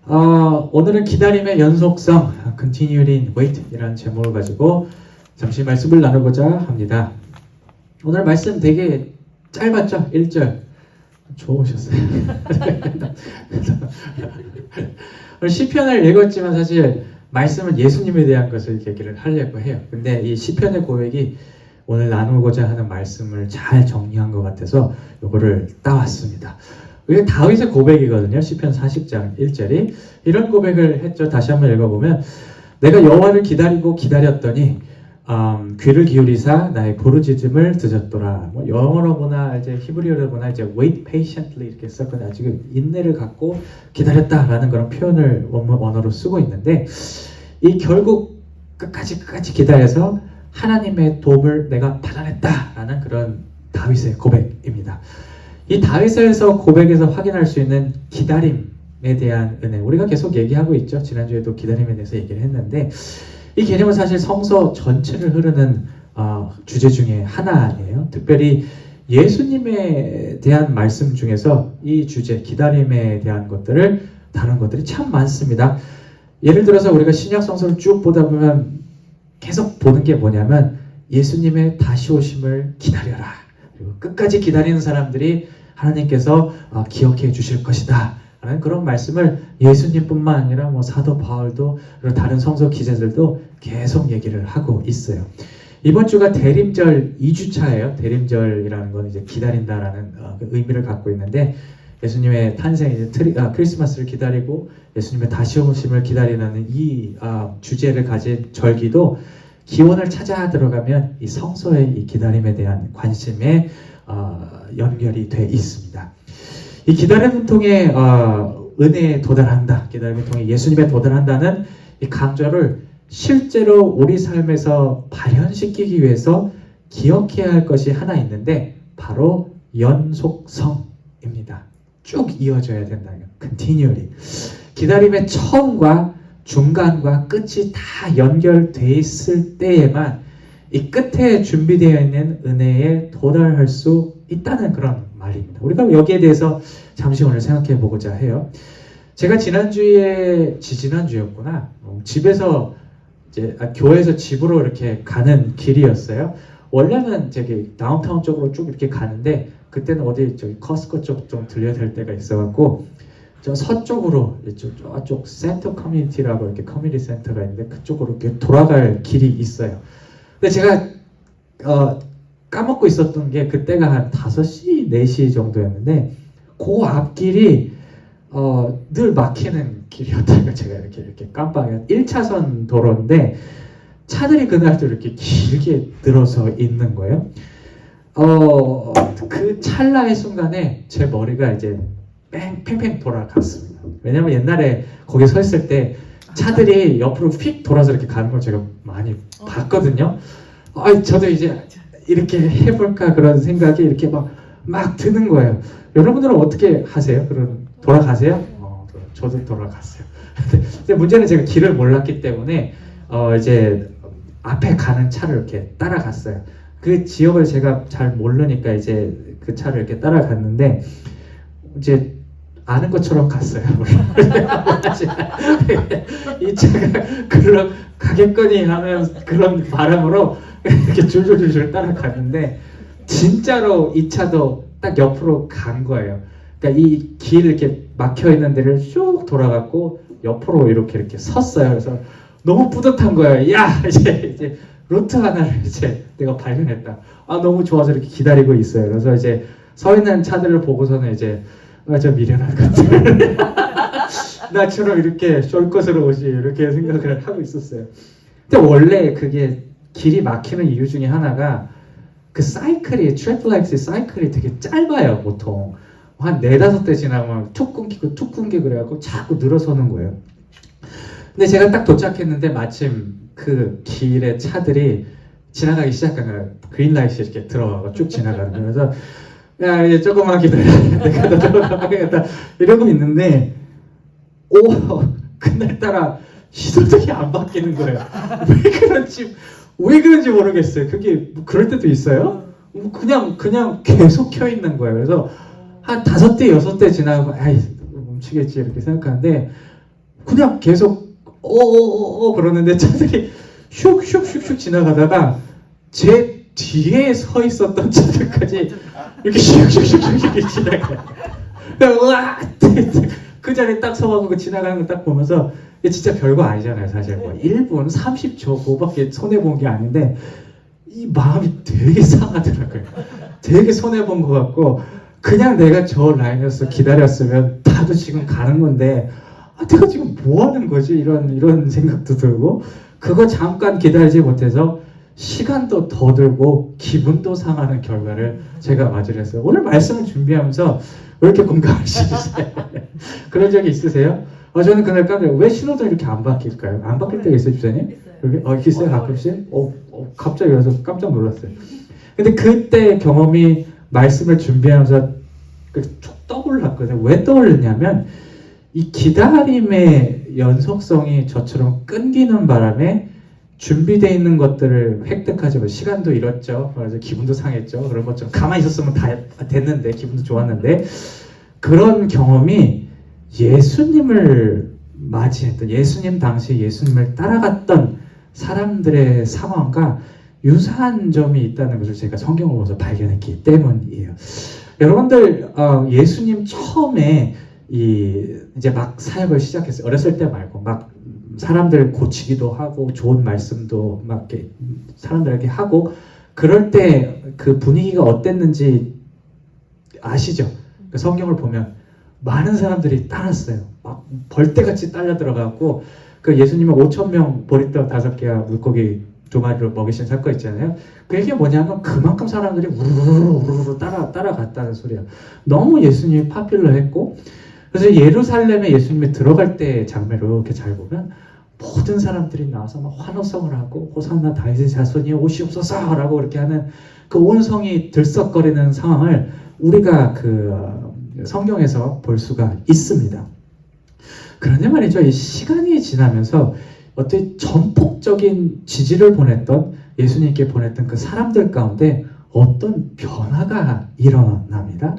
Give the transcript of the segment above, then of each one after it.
오늘은 기다림의 연속성, Continued in Wait 이라는 제목을 가지고 잠시 말씀을 나누고자 합니다. 오늘 말씀 되게 짧았죠? 1절. 좋으셨어요. 오늘 시편을 읽었지만 사실 말씀은 예수님에 대한 것을 얘기를 하려고 해요. 근데 이 시편의 고백이 오늘 나누고자 하는 말씀을 잘 정리한 것 같아서 이거를 따왔습니다. 이게 다윗의 고백이거든요. 시편 40장 1절이 이런 고백을 했죠. 다시 한번 읽어보면 내가 여호와를 기다리고 기다렸더니 귀를 기울이사 나의 부르짖음을 듣었더라. 뭐 영어로 보나 이제 히브리어로 보나 이제 wait patiently 이렇게 썼거든요. 지금 인내를 갖고 기다렸다라는 그런 표현을 원어로 쓰고 있는데 이 결국 끝까지 기다려서 하나님의 도움을 내가 받아냈다라는 그런 다윗의 고백입니다. 이 다윗에서 고백에서 확인할 수 있는 기다림에 대한 은혜, 우리가 계속 얘기하고 있죠. 지난주에도 기다림에 대해서 얘기를 했는데 이 개념은 사실 성서 전체를 흐르는 주제 중에 하나예요. 특별히 예수님에 대한 말씀 중에서 이 주제, 기다림에 대한 것들을 다룬 것들이 참 많습니다. 예를 들어서 우리가 신약 성서를 쭉 보다 보면 계속 보는 게 뭐냐면 예수님의 다시 오심을 기다려라. 그리고 끝까지 기다리는 사람들이 하나님께서 기억해 주실 것이다 라는 그런 말씀을 예수님뿐만 아니라 뭐 사도 바울도 그리고 다른 성서 기자들도 계속 얘기를 하고 있어요. 이번 주가 대림절 2주차예요. 대림절이라는 건 이제 기다린다라는 의미를 갖고 있는데 예수님의 탄생, 이제 크리스마스를 기다리고 예수님의 다시 오심을 기다리는 이 주제를 가진 절기도 기원을 찾아 들어가면 이 성서의 이 기다림에 대한 관심에 연결이 돼 있습니다. 이 기다림을 통해 은혜에 도달한다, 기다림을 통해 예수님에 도달한다는 이 강조를 실제로 우리 삶에서 발현시키기 위해서 기억해야 할 것이 하나 있는데 바로 연속성입니다. 쭉 이어져야 된다는 continually. 기다림의 처음과 중간과 끝이 다 연결돼 있을 때에만 이 끝에 준비되어 있는 은혜에 도달할 수 있다는 그런 말입니다. 우리가 여기에 대해서 잠시 오늘 생각해 보고자 해요. 제가 지난주였구나. 집에서 이제 교회에서 집으로 이렇게 가는 길이었어요. 원래는 저기 다운타운 쪽으로 쭉 이렇게 가는데 그때는 어디 저기 커스코 쪽 좀 들려야 될 때가 있어갖고 저 서쪽으로 저쪽 센터 커뮤니티라고 이렇게 커뮤니티 센터가 있는데 그쪽으로 이렇게 돌아갈 길이 있어요. 근데 제가 까먹고 있었던 게 그때가 한 5시, 4시 정도였는데 그 앞길이 늘 막히는 길이었다니까 제가 이렇게 깜빡이야. 1차선 도로인데 차들이 그날도 이렇게 길게 늘어서 있는 거예요. 그 찰나의 순간에 제 머리가 이제 팽팽 돌아갔습니다. 왜냐면 옛날에 거기 서 있을 때 차들이 옆으로 휙 돌아서 이렇게 가는 걸 제가 많이 봤거든요. 저도 이제 이렇게 해볼까 그런 생각이 이렇게 막 드는 거예요. 여러분들은 어떻게 하세요? 그런 돌아가세요? 저도 돌아갔어요. 근데 문제는 제가 길을 몰랐기 때문에 이제 앞에 가는 차를 이렇게 따라갔어요. 그 지역을 제가 잘 모르니까 이제 그 차를 이렇게 따라갔는데 이제 아는 것처럼 갔어요. 이 차가 그런 가겠거니 하면 그런 바람으로 이렇게 줄줄줄줄 따라갔는데 진짜로 이 차도 딱 옆으로 간 거예요. 그러니까 이 길 이렇게 막혀 있는 데를 쭉 돌아갔고 옆으로 이렇게 섰어요. 그래서 너무 뿌듯한 거예요. 야, 이제 루트 하나를 이제 내가 발견했다. 너무 좋아서 이렇게 기다리고 있어요. 그래서 이제 서 있는 차들을 보고서는 이제 저 미련한 것들 나처럼 이렇게 쫄것으로 오지 이렇게 생각을 하고 있었어요. 근데 원래 그게 길이 막히는 이유 중에 하나가 그 사이클이 트래플라이트 사이클이 되게 짧아요. 보통 한 4-5대 지나면 툭 끊기고 그래갖고 자꾸 늘어서는 거예요. 근데 제가 딱 도착했는데 마침 그 길에 차들이 지나가기 시작한 거예요. 그린라이트 이렇게 들어가고 쭉 지나가는 거예요. 그래서 야 이제 조금만 기다려 내가 너 들어가겠다 이러고 있는데 그날따라 시동이 안 바뀌는 거예요. 왜 그런지 모르겠어요. 그게 그럴 때도 있어요. 그냥 계속 켜 있는 거예요. 그래서 한 5대 6대 지나고 멈추겠지 이렇게 생각하는데 그냥 계속 그러는데 차들이 슉슉슉슉 지나가다가 제 뒤에 서 있었던 차들까지 이렇게 슉슉슉슉 이렇게 지나가요. 우와! 그 자리에 딱 서가지고 지나가는 거 딱 보면서 진짜 별거 아니잖아요. 사실 뭐 1분 30초 그거밖에 손해본 게 아닌데 이 마음이 되게 상하더라고요. 되게 손해본 것 같고 그냥 내가 저 라인에서 기다렸으면 나도 지금 가는 건데 내가 지금 뭐 하는 거지? 이런 생각도 들고 그거 잠깐 기다리지 못해서 시간도 더 들고 기분도 상하는 결과를 제가 맞이를 했어요. 오늘 말씀을 준비하면서 왜 이렇게 공감하시세요? 그런 적이 있으세요? 저는 그날 깜짝이야. 왜 신호등 이렇게 안 바뀔까요? 안 바뀔 때가 있어요, 주사님? 여기 있어요, 가끔씩? 갑자기 그래서 깜짝 놀랐어요. 근데 그때 경험이 말씀을 준비하면서 쭉 떠올랐거든요. 왜 떠올랐냐면 이 기다림의 연속성이 저처럼 끊기는 바람에 준비되어 있는 것들을 획득하지 못해 시간도 잃었죠. 그래서 기분도 상했죠. 그런 것처럼 가만히 있었으면 다 됐는데 기분도 좋았는데 그런 경험이 예수님을 맞이했던 예수님 당시 예수님을 따라갔던 사람들의 상황과 유사한 점이 있다는 것을 제가 성경을 보면서 발견했기 때문이에요. 여러분들 예수님 처음에 이제 막 사역을 시작했어요. 어렸을 때 말고 막 사람들 고치기도 하고 좋은 말씀도 막 이렇게 사람들에게 하고 그럴 때 그 분위기가 어땠는지 아시죠? 그 성경을 보면 많은 사람들이 따랐어요. 막 벌떼같이 딸려 들어가고 그 예수님은 5,000명 보리떡 5개와 물고기 2마리로 먹이신 사건 있잖아요. 그게 뭐냐면 그만큼 사람들이 우르르 따라갔다는 소리야. 너무 예수님이 파퓰러했고 그래서 예루살렘에 예수님이 들어갈 때 장면을 이렇게 잘 보면 모든 사람들이 나와서 막 환호성을 하고 호산나 다윗의 자손이 오시옵소서 라고 이렇게 하는 그 온 성이 들썩거리는 상황을 우리가 그 성경에서 볼 수가 있습니다. 그런데 말이죠. 이 시간이 지나면서 어떤 전폭적인 지지를 보냈던 예수님께 보냈던 그 사람들 가운데 어떤 변화가 일어납니다.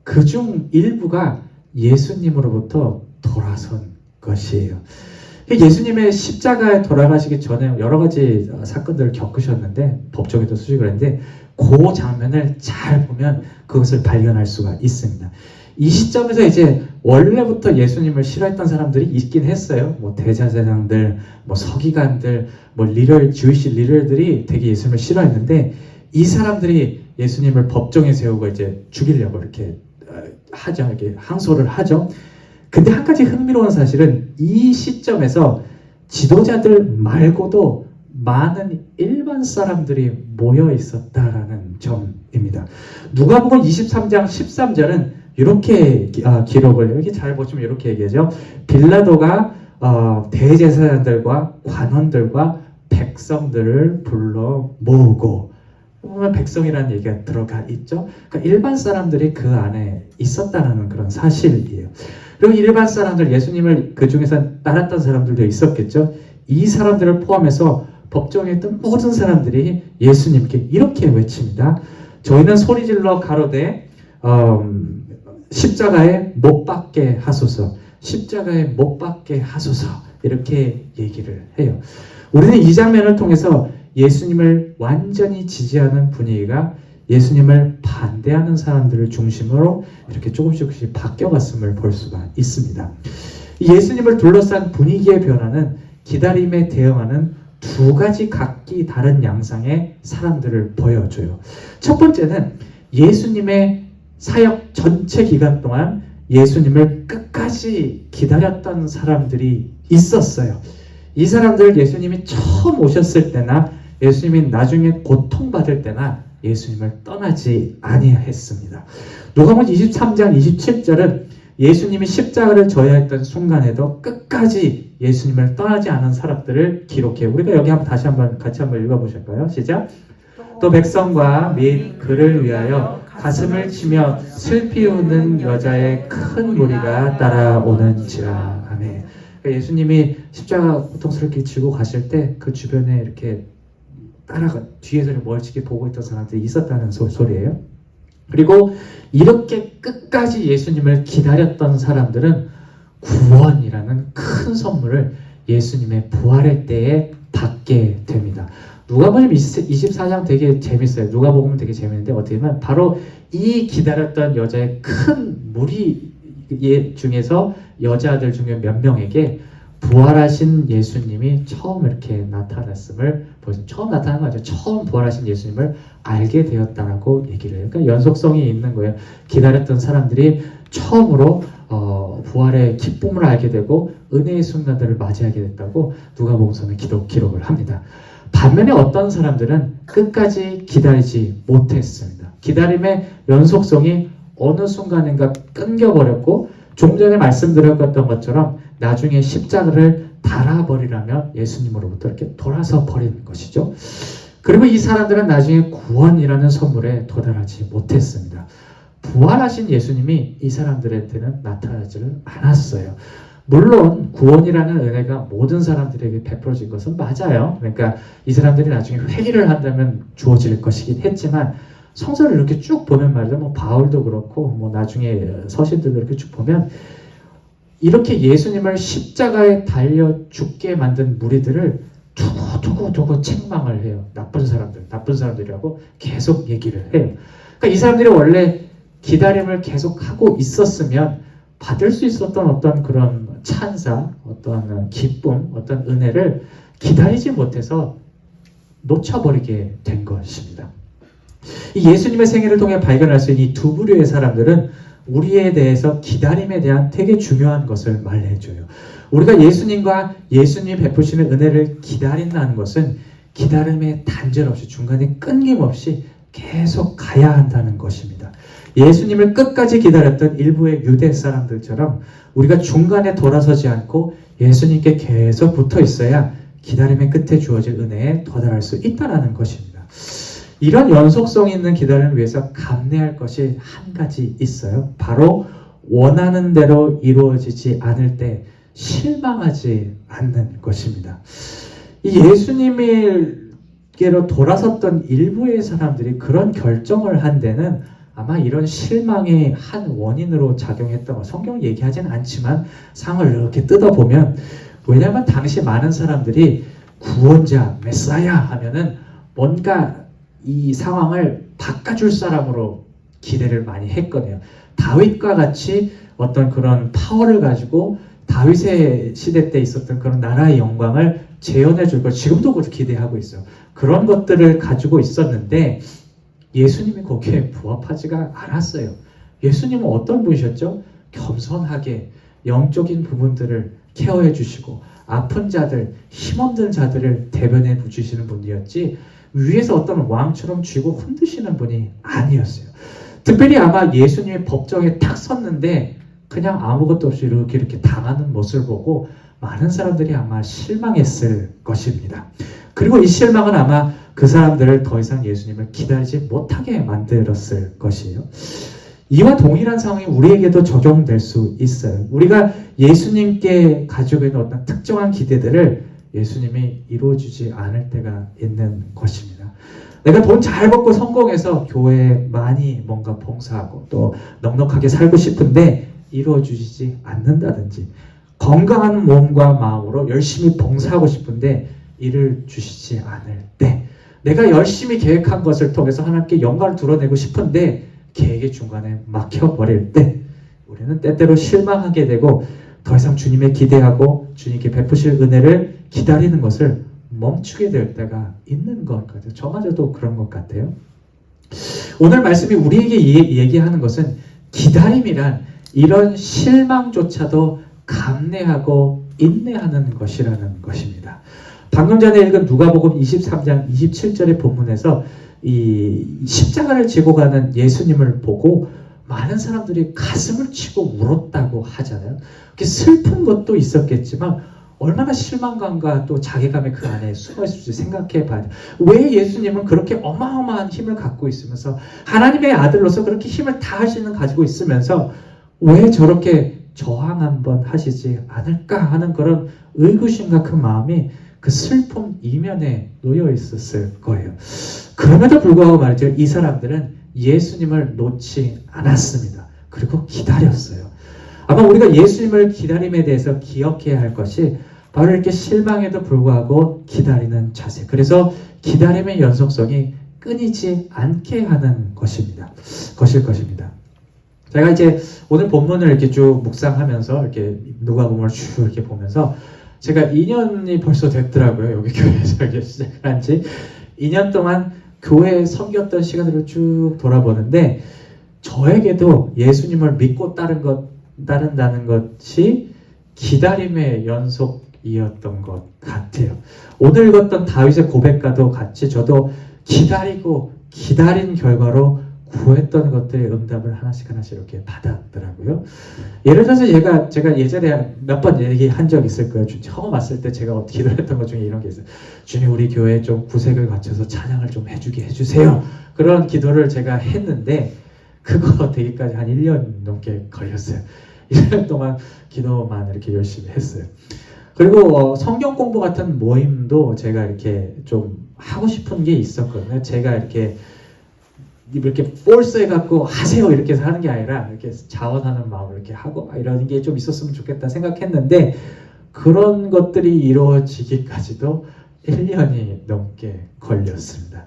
그중 일부가 예수님으로부터 돌아선 것이에요. 예수님의 십자가에 돌아가시기 전에 여러 가지 사건들을 겪으셨는데 법정에도 수식을 했는데 그 장면을 잘 보면 그것을 발견할 수가 있습니다. 이 시점에서 이제 원래부터 예수님을 싫어했던 사람들이 있긴 했어요. 뭐 대제사장들, 뭐 서기관들, 뭐 주이시 리더들이 되게 예수님을 싫어했는데 이 사람들이 예수님을 법정에 세우고 이제 죽이려고 이렇게 하죠. 이렇게 항소를 하죠. 근데 한 가지 흥미로운 사실은 이 시점에서 지도자들 말고도 많은 일반 사람들이 모여 있었다라는 점입니다. 누가복음 23장 13절은 이렇게 기록을 이렇게 잘 보시면 이렇게 얘기하죠. 빌라도가 대제사장들과 관원들과 백성들을 불러 모으고 보면 백성이라는 얘기가 들어가 있죠. 그러니까 일반 사람들이 그 안에 있었다는 그런 사실이에요. 그리고 일반 사람들, 예수님을 그 중에서 따랐던 사람들도 있었겠죠. 이 사람들을 포함해서 법정에 있던 모든 사람들이 예수님께 이렇게 외칩니다. 저희는 소리질러 가로되 십자가에 못 박게 하소서, 십자가에 못 박게 하소서 이렇게 얘기를 해요. 우리는 이 장면을 통해서 예수님을 완전히 지지하는 분위기가 예수님을 반대하는 사람들을 중심으로 이렇게 조금씩 바뀌어갔음을 볼 수가 있습니다. 예수님을 둘러싼 분위기의 변화는 기다림에 대응하는 두 가지 각기 다른 양상의 사람들을 보여줘요. 첫 번째는 예수님의 사역 전체 기간 동안 예수님을 끝까지 기다렸던 사람들이 있었어요. 이 사람들 예수님이 처음 오셨을 때나 예수님이 나중에 고통받을 때나 예수님을 떠나지 아니했습니다. 누가복음 23장 27절은 예수님이 십자가를 져야 했던 순간에도 끝까지 예수님을 떠나지 않은 사람들을 기록해요. 우리가 여기 같이 한번 읽어보실까요? 시작. 또 백성과 및 그를 위하여 가슴을 치며 슬피 우는 여자의 큰 무리가 따라오는지라. 아멘. 그러니까 예수님이 십자가 고통스럽게 지고 가실 때 그 주변에 이렇게 뒤에서 멀찍이 보고 있던 사람들이 있었다는 소리예요. 그리고 이렇게 끝까지 예수님을 기다렸던 사람들은 구원이라는 큰 큰 선물을 예수님의 부활의 때에 받게 됩니다. 누가복음 24장 되게 재밌어요. 누가복음은 되게 재밌는데 어떻게 보면 바로 이 기다렸던 여자의 큰 무리 중에서 여자들 중에 몇 명에게 부활하신 예수님이 처음 이렇게 나타났음을 보여줍니다. 처음 나타난 거 아니죠. 처음 부활하신 예수님을 알게 되었다라고 얘기를 해요. 그러니까 연속성이 있는 거예요. 기다렸던 사람들이 처음으로 부활의 기쁨을 알게 되고 은혜의 순간들을 맞이하게 됐다고 누가복음서는 기록을 합니다. 반면에 어떤 사람들은 끝까지 기다리지 못했습니다. 기다림의 연속성이 어느 순간인가 끊겨버렸고 좀 전에 말씀드렸던 것처럼 나중에 십자가를 달아버리라며 예수님으로부터 이렇게 돌아서 버리는 것이죠. 그리고 이 사람들은 나중에 구원이라는 선물에 도달하지 못했습니다. 부활하신 예수님이 이 사람들한테는 나타나지를 않았어요. 물론 구원이라는 은혜가 모든 사람들에게 베풀어진 것은 맞아요. 그러니까 이 사람들이 나중에 회개를 한다면 주어질 것이긴 했지만 성서를 이렇게 쭉 보면 말이죠. 뭐 바울도 그렇고 뭐 나중에 서신들도 이렇게 쭉 보면 이렇게 예수님을 십자가에 달려 죽게 만든 무리들을 두고 책망을 해요. 나쁜 사람들이라고 계속 얘기를 해요. 그러니까 이 사람들이 원래 기다림을 계속하고 있었으면 받을 수 있었던 어떤 그런 찬사, 어떤 기쁨, 어떤 은혜를 기다리지 못해서 놓쳐버리게 된 것입니다. 이 예수님의 생애를 통해 발견할 수 있는 이 두 부류의 사람들은 우리에 대해서 기다림에 대한 되게 중요한 것을 말해줘요. 우리가 예수님과 예수님이 베푸시는 은혜를 기다린다는 것은 기다림에 단절없이 중간에 끊김없이 계속 가야 한다는 것입니다. 예수님을 끝까지 기다렸던 일부의 유대 사람들처럼 우리가 중간에 돌아서지 않고 예수님께 계속 붙어 있어야 기다림의 끝에 주어질 은혜에 도달할 수 있다는 것입니다. 이런 연속성 있는 기다림을 위해서 감내할 것이 한 가지 있어요. 바로 원하는 대로 이루어지지 않을 때 실망하지 않는 것입니다. 이 예수님께로 돌아섰던 일부의 사람들이 그런 결정을 한 데는 아마 이런 실망의 한 원인으로 작용했던 거 성경은 얘기하진 않지만 상을 이렇게 뜯어보면 왜냐하면 당시 많은 사람들이 구원자, 메사야 하면은 뭔가 이 상황을 바꿔줄 사람으로 기대를 많이 했거든요. 다윗과 같이 어떤 그런 파워를 가지고 다윗의 시대 때 있었던 그런 나라의 영광을 재현해 줄 걸 지금도 그렇게 기대하고 있어요. 그런 것들을 가지고 있었는데 예수님이 거기에 부합하지가 않았어요. 예수님은 어떤 분이셨죠? 겸손하게 영적인 부분들을 케어해 주시고 아픈 자들, 힘없는 자들을 대변해 주시는 분이었지 위에서 어떤 왕처럼 쥐고 흔드시는 분이 아니었어요. 특별히 아마 예수님이 법정에 탁 섰는데 그냥 아무것도 없이 이렇게 당하는 모습을 보고 많은 사람들이 아마 실망했을 것입니다. 그리고 이 실망은 아마 그 사람들을 더 이상 예수님을 기다리지 못하게 만들었을 것이에요. 이와 동일한 상황이 우리에게도 적용될 수 있어요. 우리가 예수님께 가지고 있는 어떤 특정한 기대들을 예수님이 이루어주지 않을 때가 있는 것입니다. 내가 돈 잘 벌고 성공해서 교회에 많이 뭔가 봉사하고 또 넉넉하게 살고 싶은데 이루어주지 않는다든지 건강한 몸과 마음으로 열심히 봉사하고 싶은데 이를 주시지 않을 때 내가 열심히 계획한 것을 통해서 하나님께 영광을 드러내고 싶은데 계획의 중간에 막혀버릴 때 우리는 때때로 실망하게 되고 더 이상 주님의 기대하고 주님께 베푸실 은혜를 기다리는 것을 멈추게 될 때가 있는 것 같아요. 저마저도 그런 것 같아요. 오늘 말씀이 우리에게 얘기하는 것은 기다림이란 이런 실망조차도 감내하고 인내하는 것이라는 것입니다. 방금 전에 읽은 누가복음 23장 27절의 본문에서 이 십자가를 지고 가는 예수님을 보고 많은 사람들이 가슴을 치고 울었다고 하잖아요. 그렇게 슬픈 것도 있었겠지만 얼마나 실망감과 또 자괴감이 그 안에 숨어 있을지 생각해 봐야 돼요. 왜 예수님은 그렇게 어마어마한 힘을 갖고 있으면서 하나님의 아들로서 그렇게 힘을 다 가지고 있으면서 왜 저렇게 저항 한번 하시지 않을까 하는 그런 의구심과 그 마음이 그 슬픔 이면에 놓여 있었을 거예요. 그럼에도 불구하고 말이죠. 이 사람들은 예수님을 놓지 않았습니다. 그리고 기다렸어요. 아마 우리가 예수님을 기다림에 대해서 기억해야 할 것이 바로 이렇게 실망에도 불구하고 기다리는 자세. 그래서 기다림의 연속성이 끊이지 않게 하는 것일 것입니다. 제가 이제 오늘 본문을 이렇게 쭉 묵상하면서 이렇게 누가복음을 쭉 이렇게 보면서 제가 2년이 벌써 됐더라고요. 여기 교회에서 이렇게 시작한 지 2년 동안 교회에 섬겼던 시간들을 쭉 돌아보는데 저에게도 예수님을 믿고 따른다는 것이 기다림의 연속이었던 것 같아요. 오늘 읽었던 다윗의 고백과도 같이 저도 기다리고 기다린 결과로 구했던 것들의 응답을 하나씩 이렇게 받았더라고요. 예를 들어서 제가 예전에 몇 번 얘기한 적 있을 거예요. 처음 왔을 때 제가 기도했던 것 중에 이런 게 있어요. 주님, 우리 교회에 좀 구색을 갖춰서 찬양을 좀 해주세요. 그런 기도를 제가 했는데 그거 되기까지 한 1년 넘게 걸렸어요. 1년 동안 기도만 이렇게 열심히 했어요. 그리고 성경 공부 같은 모임도 제가 이렇게 좀 하고 싶은 게 있었거든요. 제가 이렇게 폴스해갖고 하세요 이렇게 해서 하는 게 아니라 이렇게 자원하는 마음으로 이렇게 하고 이런 게 좀 있었으면 좋겠다 생각했는데 그런 것들이 이루어지기까지도 1년이 넘게 걸렸습니다.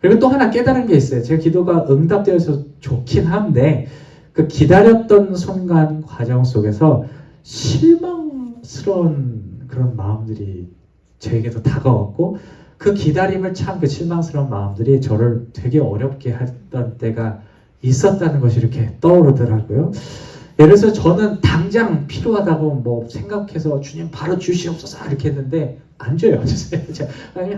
그리고 또 하나 깨달은 게 있어요. 제가 기도가 응답되어서 좋긴 한데 그 기다렸던 순간 과정 속에서 실망스러운 그런 마음들이 저에게도 다가왔고 그 기다림을 참 그 실망스러운 마음들이 저를 되게 어렵게 했던 때가 있었다는 것이 이렇게 떠오르더라고요. 예를 들어서 저는 당장 필요하다고 뭐 생각해서 주님 바로 주시옵소서 이렇게 했는데 안 줘요. 아니,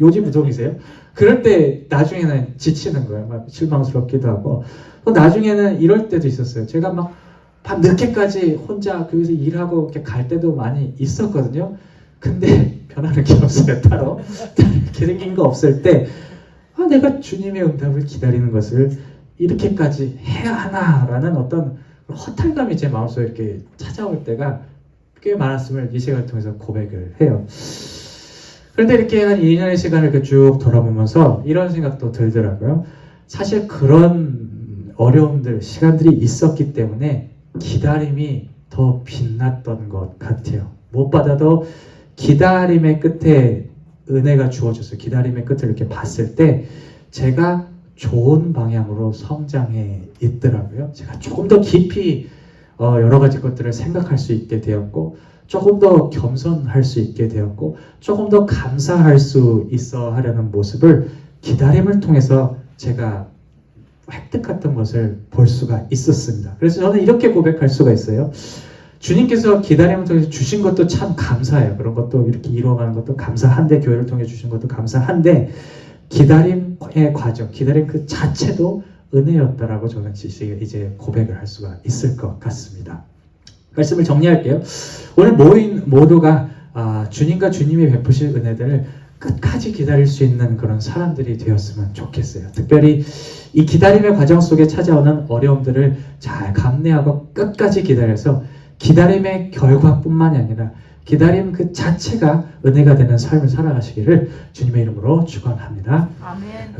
요즘 무덤이세요? 그럴 때 나중에는 지치는 거예요. 막 실망스럽기도 하고 또 나중에는 이럴 때도 있었어요. 제가 막 밤 늦게까지 혼자 교회에서 일하고 이렇게 갈 때도 많이 있었거든요. 근데 변하는 게 없어요. 따로 이렇게 생긴 거 없을 때 내가 주님의 응답을 기다리는 것을 이렇게까지 해야 하나라는 어떤 허탈감이 제 마음속에 이렇게 찾아올 때가 꽤 많았음을 이 시간을 통해서 고백을 해요. 그런데 이렇게 한 2년의 시간을 이렇게 쭉 돌아보면서 이런 생각도 들더라고요. 사실 그런 어려움들, 시간들이 있었기 때문에 기다림이 더 빛났던 것 같아요. 못 받아도 기다림의 끝에 은혜가 주어져서 기다림의 끝을 이렇게 봤을 때 제가 좋은 방향으로 성장해 있더라고요. 제가 조금 더 깊이 여러 가지 것들을 생각할 수 있게 되었고 조금 더 겸손할 수 있게 되었고 조금 더 감사할 수 있어 하려는 모습을 기다림을 통해서 제가 획득했던 것을 볼 수가 있었습니다. 그래서 저는 이렇게 고백할 수가 있어요. 주님께서 기다림을 통해서 주신 것도 참 감사해요. 그런 것도 이렇게 이루어가는 것도 감사한데 교회를 통해 주신 것도 감사한데 기다림의 과정, 기다림 그 자체도 은혜였다라고 저는 이제 고백을 할 수가 있을 것 같습니다. 말씀을 정리할게요. 오늘 모인 모두가 주님과 주님이 베푸실 은혜들을 끝까지 기다릴 수 있는 그런 사람들이 되었으면 좋겠어요. 특별히 이 기다림의 과정 속에 찾아오는 어려움들을 잘 감내하고 끝까지 기다려서 기다림의 결과뿐만이 아니라 기다림 그 자체가 은혜가 되는 삶을 살아가시기를 주님의 이름으로 축원합니다. 아멘.